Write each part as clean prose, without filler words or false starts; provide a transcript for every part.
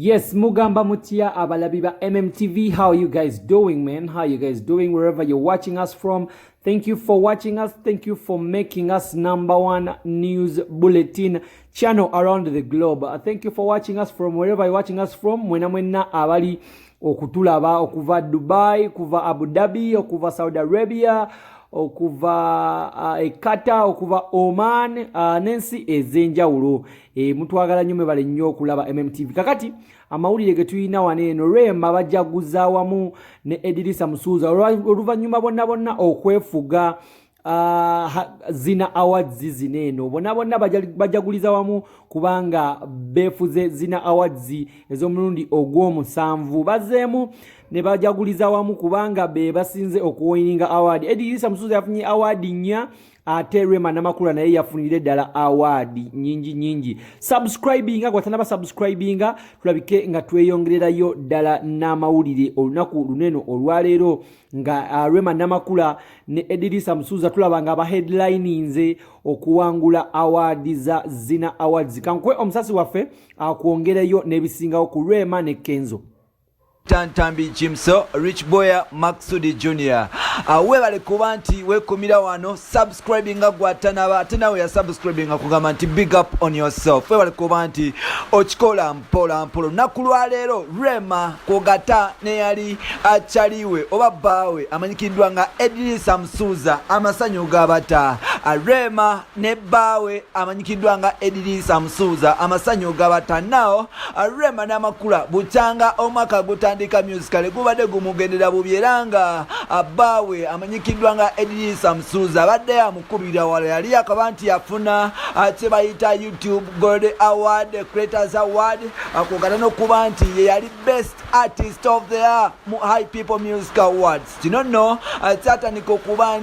Yes, Mugamba Mutia Abalabiba MMTV. How are you guys doing, man? How are you guys doing wherever you're watching us from? Thank you for watching us. Thank you for making us #1 news bulletin channel around the globe. Thank you for watching us from wherever you're watching us from. Mwena abali okutulaba okuva Dubai, okuva Abu Dhabi, okuva Saudi Arabia, okuva Qatar, okuva Oman, nensi ezenjawulo. Mutwagala nnyo bale nnyo okulaba MMTV. Kakati amawulire ge tuyina waneeno Rema bajaguza wamu ne Eddy Samusuza oluvannyuma bonna okwefuga Zina Awards zineeno bonna bajaguliza wamu kubanga befuze Zina Awards ez'omulundi ogw'omusanvu. Bazeemu ne bajaguliza wamu kubanga be basinze okuwininga award. Eddy Samusuza yafunye award nnya ate Rema Namakula naye yafunire ddala award nyingi. Subscribinga gwatanaba subscribinga tulabike nga tweyongererayo ddala n'amawulire olunaku luneno olwaleero nga Rema Namakula ne Eddy Samusuza tulabanga aba headlininze okuwangula award za Zina Awards. Kankwe omusasi waffe akwongereyo n'ebisingawo ku Rema ne Kenzo. Tantambi Jimso, Rich Boya, Maxudi Jr. Webale kuba nti wekumira wano subscribinga gwatanaba ate nawe ya subscribinga kugamba nti big up on yourself. Webale kuba nti okikola mpola naku lwaleero Rema kogata ne yali achaliwe oba baawe amanyikiddwa nga Eddy Samusuza amasanyu gabata. Rema ne baawe amanyikiddwa nga Eddy Samusuza amasanyu gabata. Now Rema Namakula buchanga omwaka gutandika musical gubadde gumugendera bubyeranga abawe amanyikiddwa nga Eddy Samusuza badde amukubira wala yali akabanti yafuna ate bayita YouTube Gold Award, Creators Award, akogana n'okuba nti ye yali Best Artist of the Year mu High People Music Awards. Kino nno atandika okuba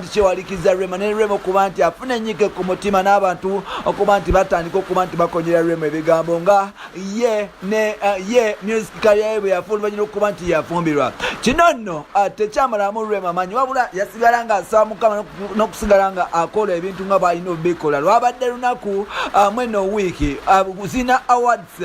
nti kyewalikiza Rema ne Rema okuba nti afuna ennyike ku mutima n'abantu okuba nti batandika okuba nti bakonyera Rema ebigambo nga ye music career bwe yafuluma nnyo okuba nti yafumbirwa. Kino nno tekyamalamu Rema manyi wabula yasigala nga asaba Mukama n'okusigala nga akola ebintu nga bw'alina obikola. Lwabadde lunaku mweno wiiki Zina Awards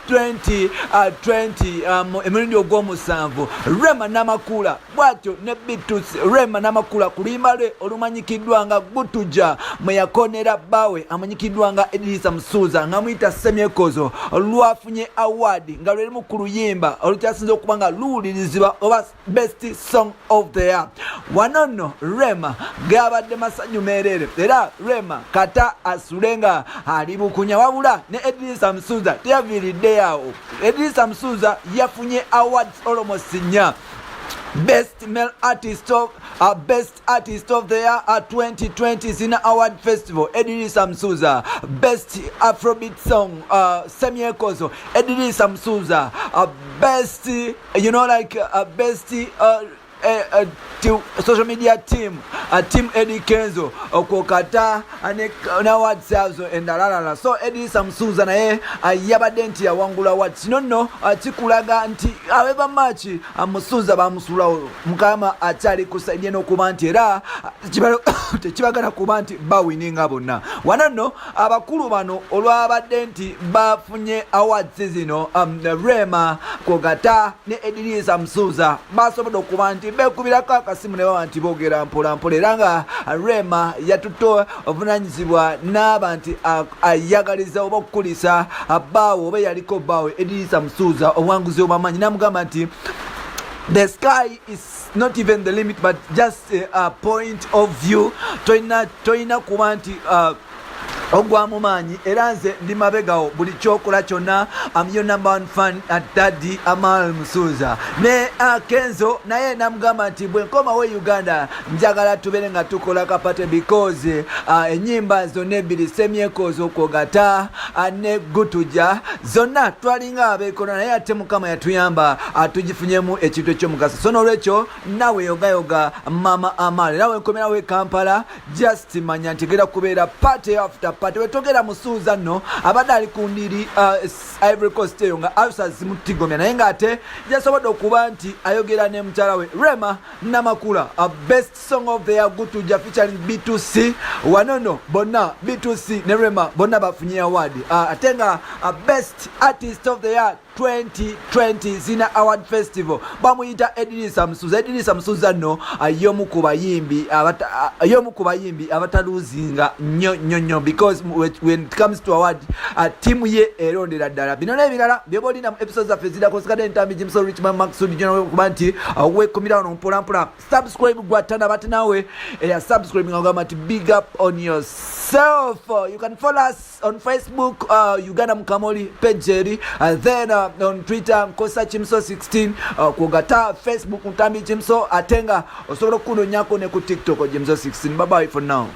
2020 emirundi ogw'omusanvu Rema Namakula bw'atyo ne Bitus Rema Namakula ku luyimba lwe olumanyikiddwa nga Gutuja mwe yakonera baawe amanyikiddwa nga Eddy Samusuza nga muyita Semyekozo lwafunye award nga lwerimu ku luyimba olukyasinze okuba nga luwulirizibwa oba Best Song of the Year. Wano nno Rema gabadde masanyu meerere era Rema kata asulenga ali bukunya wabula ne Eddy Samusuza teyaviiridde awo. Eddy Samusuza yafunye awards almost nnya. Best Male Artist of Best Artist of the Year at 2020 Zina Award Festival Eddy Samusuza. Best Afrobeat Song Semyekozo Eddy Samusuza. Best best social media team team Eddy Kenzo okokata na awards azo endalala. So Eddy Samusuza naye yabadde nti yawangula awards. Nonno kikulaga nti abeba match amusuza bamusulawo mukama akyali kusaidia n'okuba nti era tekibagana kuba nti bawininga bonna. Wano nno abakulu bano olwabadde nti bafunye awards zino Rema kogata ne Eddy Samusuza basobodde okuba nti bekubirako akasimu ne baba nti boogera mpola era nga Rema yatuto obuvunanyizibwa n'aba nti ayagaliza oba okukulisa baawe oba yaliko baawe Eddy Samusuza obuwanguzi obw'amaanyi n'amugamba nti the sky is not even the limit but just a point of view. Toyina kuba nti ogwamu maanyi era nze ndi mabegawo buli kyokola kyonna. I'm your #1 fan at Daddy Amal Musuza ne Kenzo naye namugamba nti bwe nkomawo Uganda njagala tubeere nga tukola kapate because ennyimba zonna ebbiri Semyekozo okogata ne Gutuja zonna twalinga abeekola naye ate Mukama yatuyamba tugifunyemu ekintu ekyomugaso. So n'olwekyo nawe yogayoga Mama Amal era wenkomerawo e Kampala just manya nti gera kubeera party after party wetogera musuuza nno abadde ali ku ndiri Ivory Coast eyo nga Alsas Mutigomya naye ng'ate jasobodde okuba nti ayogera ne mukyala we Rema Namakula best song of the year gutuja featuring B2C wanono Bonna B2C ne Rema bonna bafunye award ate nga best artist of the year 2020 Zina Award Festival bamuyita Eddy Kenzo no yomu ku bayimbi abataluzinga nnyo because when it comes to award team ye erondera ddala bino n'ebirala byebolina mu episodes zaffe zirakosikadde entambi Jimso Richman Maxud kuba nti weekumira wano mpolampola subscribe gwatana bati nawe subscribe nga ogamba nti big up on yourself. You can follow us on Facebook Uganda Mukamoli page then on Twitter Nkosa Chimso 16 kugata Facebook Ntambi Jimso atenga osobola kunonyako ne ku TikTok Jimso 16. Bye bye for now.